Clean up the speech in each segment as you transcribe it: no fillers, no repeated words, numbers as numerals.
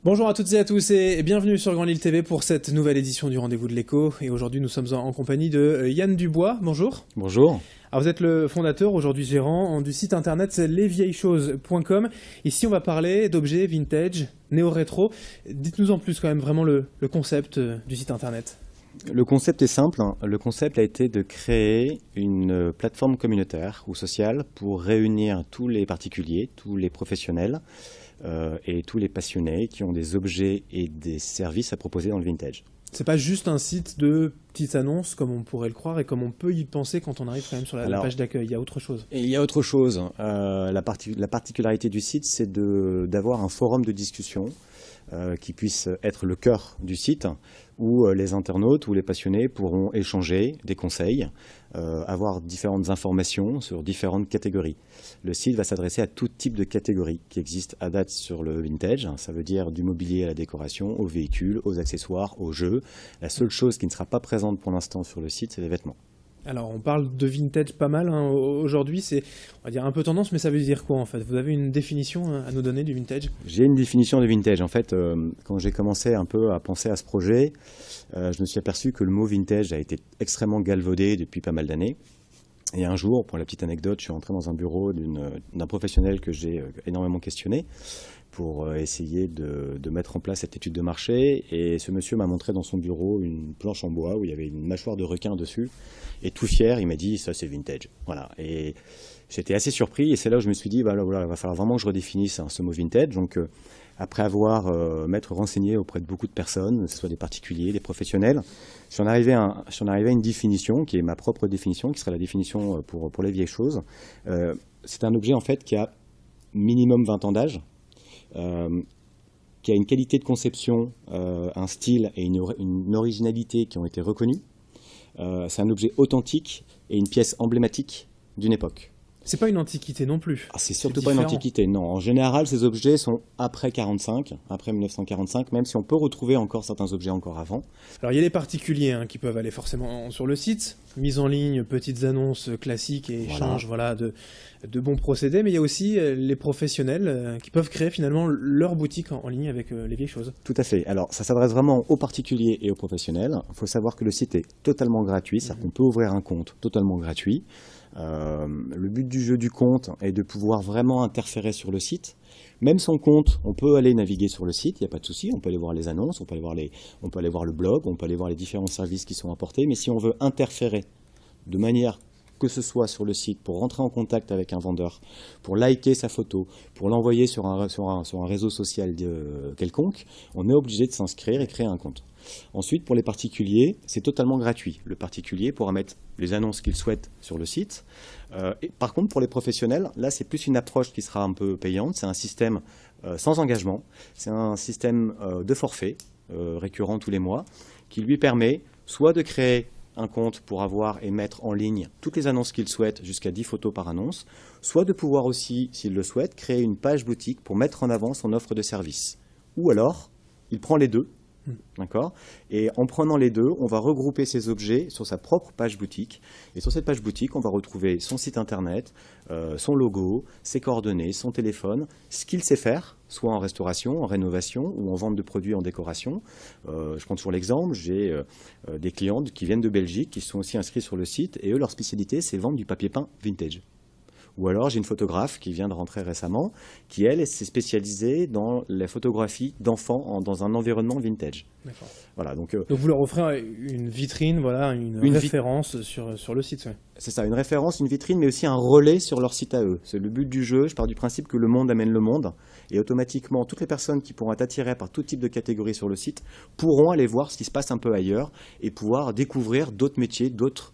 Bonjour à toutes et à tous et bienvenue sur Grand Lille TV pour cette nouvelle édition du Rendez-vous de l'écho. Et aujourd'hui nous sommes en compagnie de Yann Dubois, bonjour. Bonjour. Alors vous êtes le fondateur, aujourd'hui gérant du site internet lesvieilleschoses.com. Ici on va parler d'objets vintage, néo-rétro. Dites-nous en plus quand même vraiment le concept du site internet. Le concept est simple. Le concept a été de créer une plateforme communautaire ou sociale pour réunir tous les particuliers, tous les professionnels et tous les passionnés qui ont des objets et des services à proposer dans le vintage. C'est pas juste un site de petites annonces comme on pourrait le croire et comme on peut y penser quand on arrive quand même sur la page d'accueil. Il y a autre chose. Et il y a autre chose. La particularité du site, c'est d'avoir un forum de discussion qui puisse être le cœur du site, où les internautes ou les passionnés pourront échanger des conseils, avoir différentes informations sur différentes catégories. Le site va s'adresser à tout type de catégories qui existent à date sur le vintage. Ça veut dire du mobilier à la décoration, aux véhicules, aux accessoires, aux jeux. La seule chose qui ne sera pas présente pour l'instant sur le site, c'est les vêtements. Alors on parle de vintage pas mal aujourd'hui, c'est on va dire un peu tendance, mais ça veut dire quoi en fait? Vous avez une définition à nous donner du vintage? J'ai une définition de vintage. En fait, quand j'ai commencé un peu à penser à ce projet, je me suis aperçu que le mot vintage a été extrêmement galvaudé depuis pas mal d'années. Et un jour, pour la petite anecdote, je suis rentré dans un bureau d'un professionnel que j'ai énormément questionné pour essayer de mettre en place cette étude de marché. Et ce monsieur m'a montré dans son bureau une planche en bois où il y avait une mâchoire de requin dessus. Et tout fier, il m'a dit « ça c'est vintage ». Voilà. Et j'étais assez surpris et c'est là où je me suis dit bah, « voilà, il va falloir vraiment que je redéfinisse ce mot vintage ». Donc après avoir m'être renseigné auprès de beaucoup de personnes, que ce soit des particuliers, des professionnels, je suis en arrivé à une définition qui est ma propre définition, qui sera la définition pour les vieilles choses. C'est un objet en fait qui a minimum 20 ans d'âge, qui a une qualité de conception, un style et une originalité qui ont été reconnus. C'est un objet authentique et une pièce emblématique d'une époque. C'est pas une antiquité non plus. Ah, c'est surtout pas une antiquité, non. En général, ces objets sont après 45, après 1945, même si on peut retrouver encore certains objets encore avant. Alors il y a les particuliers qui peuvent aller forcément sur le site, mise en ligne, petites annonces classiques et échanges de bons procédés, mais il y a aussi les professionnels qui peuvent créer finalement leur boutique en ligne avec les vieilles choses. Tout à fait. Alors ça s'adresse vraiment aux particuliers et aux professionnels. Il faut savoir que le site est totalement gratuit, c'est-à-dire qu'on peut ouvrir un compte totalement gratuit. Le but du jeu du compte est de pouvoir vraiment interférer sur le site. Même sans compte, on peut aller naviguer sur le site, il n'y a pas de souci, on peut aller voir les annonces, on peut aller voir le blog, on peut aller voir les différents services qui sont apportés, mais si on veut interférer de manière que ce soit sur le site, pour rentrer en contact avec un vendeur, pour liker sa photo, pour l'envoyer sur un réseau social quelconque, on est obligé de s'inscrire et créer un compte. Ensuite, pour les particuliers, c'est totalement gratuit. Le particulier pourra mettre les annonces qu'il souhaite sur le site. Et par contre, pour les professionnels, là, c'est plus une approche qui sera un peu payante. C'est un système sans engagement. C'est un système de forfait récurrent tous les mois qui lui permet soit de créer un compte pour avoir et mettre en ligne toutes les annonces qu'il souhaite, jusqu'à 10 photos par annonce, soit de pouvoir aussi, s'il le souhaite, créer une page boutique pour mettre en avant son offre de service. Ou alors, il prend les deux, d'accord ? Et en prenant les deux, on va regrouper ces objets sur sa propre page boutique. Et sur cette page boutique, on va retrouver son site internet, son logo, ses coordonnées, son téléphone, ce qu'il sait faire, soit en restauration, en rénovation ou en vente de produits en décoration. Je prends toujours l'exemple, j'ai des clientes qui viennent de Belgique, qui sont aussi inscrits sur le site, et eux, leur spécialité, c'est vendre du papier peint vintage. Ou alors, j'ai une photographe qui vient de rentrer récemment, qui, elle, s'est spécialisée dans la photographie d'enfants dans un environnement vintage. D'accord. Voilà, donc vous leur offrez une vitrine, voilà, une référence sur le site. Ouais. C'est ça, une référence, une vitrine, mais aussi un relais sur leur site à eux. C'est le but du jeu. Je pars du principe que le monde amène le monde. Et automatiquement, toutes les personnes qui pourront être attirées par tout type de catégorie sur le site pourront aller voir ce qui se passe un peu ailleurs et pouvoir découvrir d'autres métiers, d'autres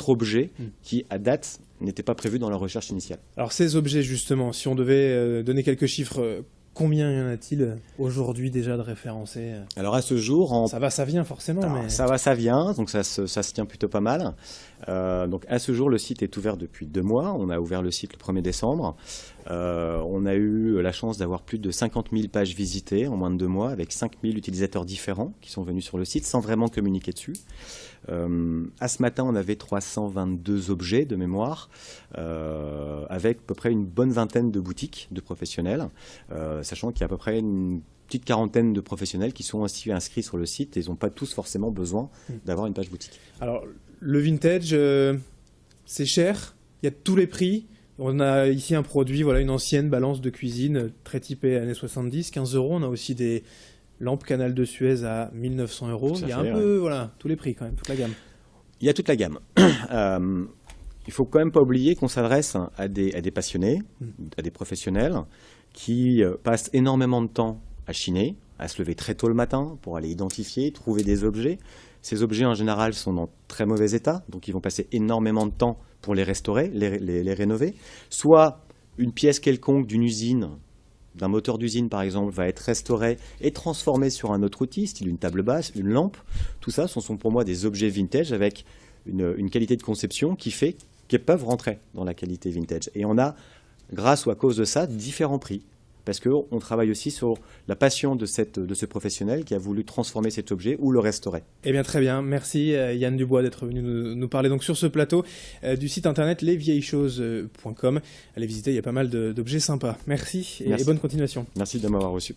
objets qui, à date, n'étaient pas prévus dans leur recherche initiale. Alors ces objets, justement, si on devait donner quelques chiffres, combien y en a-t-il aujourd'hui déjà de référencés? Alors à ce jour... Ça va, ça vient forcément. Alors, mais... Ça va, ça vient, donc ça se tient plutôt pas mal. Donc à ce jour, le site est ouvert depuis 2 mois. On a ouvert le site le 1er décembre. On a eu la chance d'avoir plus de 50 000 pages visitées en moins de 2 mois, avec 5 000 utilisateurs différents qui sont venus sur le site sans vraiment communiquer dessus. À ce matin, on avait 322 objets de mémoire, avec à peu près une bonne vingtaine de boutiques de professionnels, sachant qu'il y a à peu près petite quarantaine de professionnels qui sont aussi inscrits sur le site et ils n'ont pas tous forcément besoin d'avoir une page boutique. Alors, le vintage, c'est cher, il y a tous les prix. On a ici un produit, voilà, une ancienne balance de cuisine très typée années 70, 15 €. On a aussi des lampes Canal de Suez à 1 900 €. Il y a un peu, voilà, tous les prix quand même, toute la gamme. Il y a toute la gamme. Il faut quand même pas oublier qu'on s'adresse à des passionnés, à des professionnels qui passent énormément de temps à chiner, à se lever très tôt le matin pour aller identifier, trouver des objets. Ces objets en général sont dans très mauvais état, donc ils vont passer énormément de temps pour les restaurer, les rénover. Soit une pièce quelconque d'une usine, d'un moteur d'usine par exemple, va être restaurée et transformée sur un autre outil, style une table basse, une lampe. Tout ça, ce sont pour moi des objets vintage avec une qualité de conception qui fait qu'ils peuvent rentrer dans la qualité vintage. Et on a, grâce ou à cause de ça, différents prix. Parce qu'on travaille aussi sur la passion de ce professionnel qui a voulu transformer cet objet ou le restaurer. Eh bien, très bien. Merci Yann Dubois d'être venu nous parler donc sur ce plateau du site internet lesvieilleschoses.com. Allez visiter, il y a pas mal d'objets sympas. Merci et bonne continuation. Merci de m'avoir reçu.